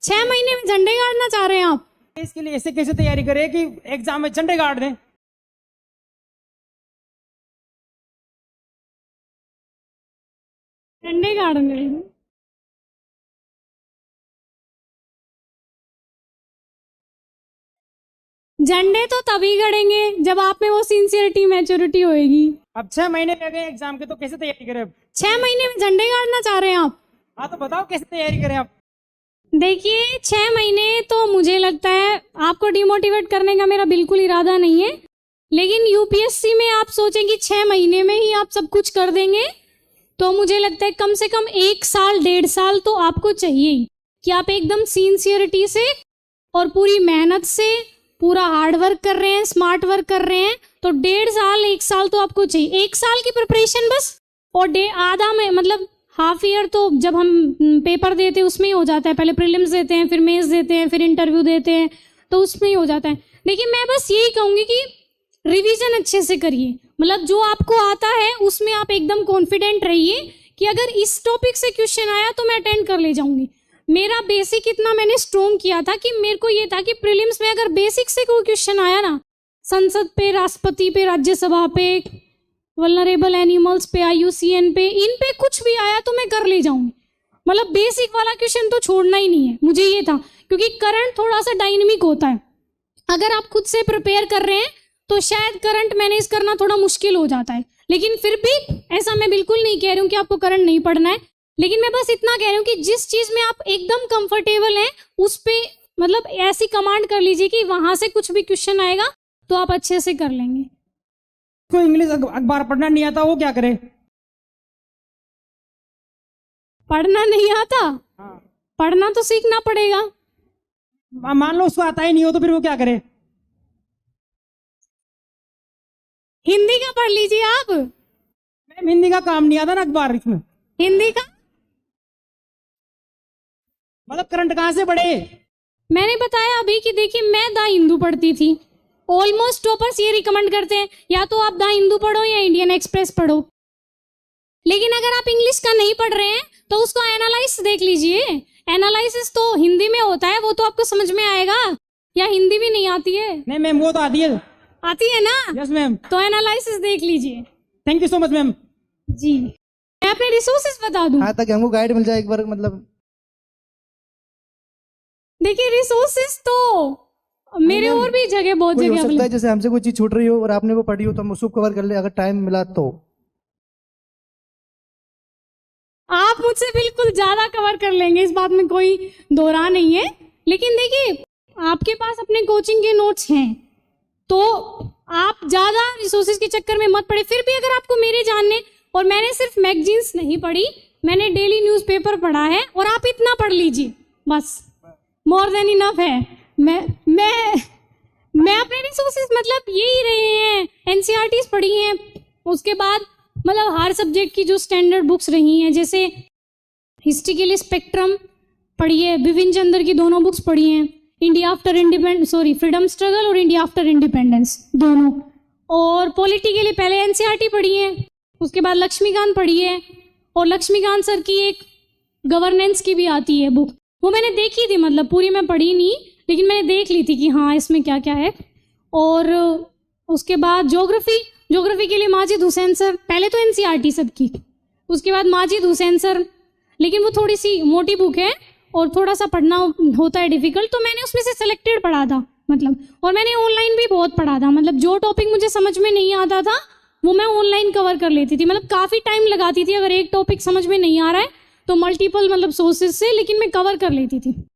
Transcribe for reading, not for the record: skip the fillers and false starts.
6 महीने में झंडे गाड़ना चाह रहे हैं आप? इसके लिए ऐसे कैसे तैयारी करें कि एग्जाम में झंडे गाड़ दें? झंडे गाड़ेंगे। झंडे तो तभी गड़ेंगे जब आप में वो सिंसियरिटी मैच्योरिटी होएगी। अब 6 महीने लग गए एग्जाम के, तो कैसे तैयारी करें अब? 6 महीने में झंडे गाड़ना चाह रहे हैं आप? हाँ तो बताओ कैसे तैयारी करें आप? देखिए 6 महीने तो मुझे लगता है आपको डिमोटिवेट करने का मेरा बिल्कुल इरादा नहीं है, लेकिन यूपीएससी में आप सोचें कि 6 महीने में ही आप सब कुछ कर देंगे, तो मुझे लगता है कम से कम 1 साल 1.5 साल तो आपको चाहिए ही, कि आप एकदम सिंसियरिटी से और पूरी मेहनत से पूरा हार्ड वर्क कर रहे हैं, स्मार्ट वर्क कर रहे हैं, तो 1.5 साल 1 साल तो आपको चाहिए। 1 साल की प्रिपरेशन बस, और आधा में मतलब हाफ ईयर तो जब हम पेपर देते हैं उसमें ही हो जाता है। पहले प्रीलिम्स देते हैं, फिर मेंस देते हैं, फिर इंटरव्यू देते हैं, तो उसमें ही हो जाता है। लेकिन मैं बस यही कहूँगी कि रिवीजन अच्छे से करिए, मतलब जो आपको आता है उसमें आप एकदम कॉन्फिडेंट रहिए कि अगर इस टॉपिक से क्वेश्चन आया तो मैं अटेंड कर ले जाऊंगी। मेरा बेसिक इतना मैंने स्ट्रॉन्ग किया था कि मेरे को ये था कि प्रीलिम्स में अगर बेसिक से कोई क्वेश्चन आया ना, संसद पे, राष्ट्रपति पे, राज्यसभा पे, वल्नरेबल एनिमल्स पे, IUCN पे, इन पे कुछ भी आया तो मैं कर ले जाऊंगी। मतलब बेसिक वाला क्वेश्चन तो छोड़ना ही नहीं है, मुझे ये था, क्योंकि करंट थोड़ा सा डायनेमिक होता है। अगर आप खुद से प्रिपेयर कर रहे हैं तो शायद करंट मैनेज करना थोड़ा मुश्किल हो जाता है, लेकिन फिर भी ऐसा मैं बिल्कुल नहीं कह रही हूँ कि आपको करंट नहीं पढ़ना है, लेकिन मैं बस इतना कह रही हूँ कि जिस चीज़ में आप एकदम कंफर्टेबल हैं उस पे मतलब ऐसी कमांड कर लीजिए कि वहां से कुछ भी क्वेश्चन आएगा तो आप अच्छे से कर लेंगे। कोई इंग्लिश अखबार पढ़ना नहीं आता, वो क्या करे? पढ़ना नहीं आता? हाँ। पढ़ना तो सीखना पड़ेगा। मान लो उसको आता ही नहीं हो तो फिर वो क्या करे? हिंदी का पढ़ लीजिए आप। मैम हिंदी का काम नहीं आता ना अखबार इसमें। हिंदी का मतलब करंट कहाँ से पढ़े? मैंने बताया अभी कि देखिए मैं द हिंदू पढ़ती थी, ऑलमोस्ट टॉपर्स ये रिकमेंड करते हैं या तो आप द हिंदू पढ़ो या इंडियन एक्सप्रेस पढ़ो। लेकिन अगर आप इंग्लिश का नहीं पढ़ रहे हैं तो उसको एनालाइसिस देख लीजिए। एनालाइसिस तो हिंदी में होता है, वो तो आपको समझ में आएगा। या हिंदी भी नहीं आती है? नहीं मैम वो तो आती है। आती है ना? Yes ma'am. तो एनालाइसिस देख लीजिए। Thank you so much ma'am. जी मैं अपने रिसोर्सेज बता दूं? हाँ ताकि हमको गाइड मिल जाए एक बार। मतलब देखिए रिसोर्सेज तो मेरे और भी जगह बहुत कोई हो जगह सकता है जैसे हमसे कोई चीज छूट रही हो और आपने वो पढ़ी हो तो हम उसको कवर कर ले अगर टाइम मिला तो। आप मुझसे बिल्कुल ज्यादा कवर कर लेंगे, इस बात में कोई दो राह नहीं है। लेकिन देखिए आपके पास अपने कोचिंग के नोट्स हैं तो आप ज्यादा रिसोर्सेज के चक्कर में मत पड़े। फिर भी अगर आपको मेरे जानने, और मैंने सिर्फ मैगजीन्स नहीं पढ़ी, मैंने डेली न्यूज़पेपर पढ़ा है, और आप इतना पढ़ लीजिए बस, मोर देन इनफ है। मैं अपने रिसोर्सेज मतलब यही रहे हैं, NCERTs पढ़ी हैं, उसके बाद मतलब हर सब्जेक्ट की जो स्टैंडर्ड बुक्स रही हैं, जैसे हिस्ट्री के लिए स्पेक्ट्रम पढ़ी है, बिपिन चंद्र की दोनों बुक्स पढ़ी हैं, इंडिया आफ्टर फ्रीडम स्ट्रगल और इंडिया आफ्टर इंडिपेंडेंस दोनों, और पॉलिटी के लिए पहले NCERT पढ़ी है, उसके बाद लक्ष्मीकांत पढ़ी है, और लक्ष्मीकांत सर की एक गवर्नेंस की भी आती है बुक, वो मैंने देखी थी, मतलब पूरी मैं पढ़ी नहीं लेकिन मैंने देख ली थी कि हाँ इसमें क्या क्या है। और उसके बाद ज्योग्राफी के लिए माजिद हुसैन सर, पहले तो NCERT सबकी, उसके बाद माजिद हुसैन सर, लेकिन वो थोड़ी सी मोटी बुक है और थोड़ा सा पढ़ना होता है डिफिकल्ट, तो मैंने उसमें से सेलेक्टेड पढ़ा था मतलब। और मैंने ऑनलाइन भी बहुत पढ़ा था, मतलब जो टॉपिक मुझे समझ में नहीं आता था वो मैं ऑनलाइन कवर कर लेती थी, मतलब काफ़ी टाइम लगाती थी। अगर एक टॉपिक समझ में नहीं आ रहा है तो मल्टीपल मतलब सोर्सेज से, लेकिन मैं कवर कर लेती थी।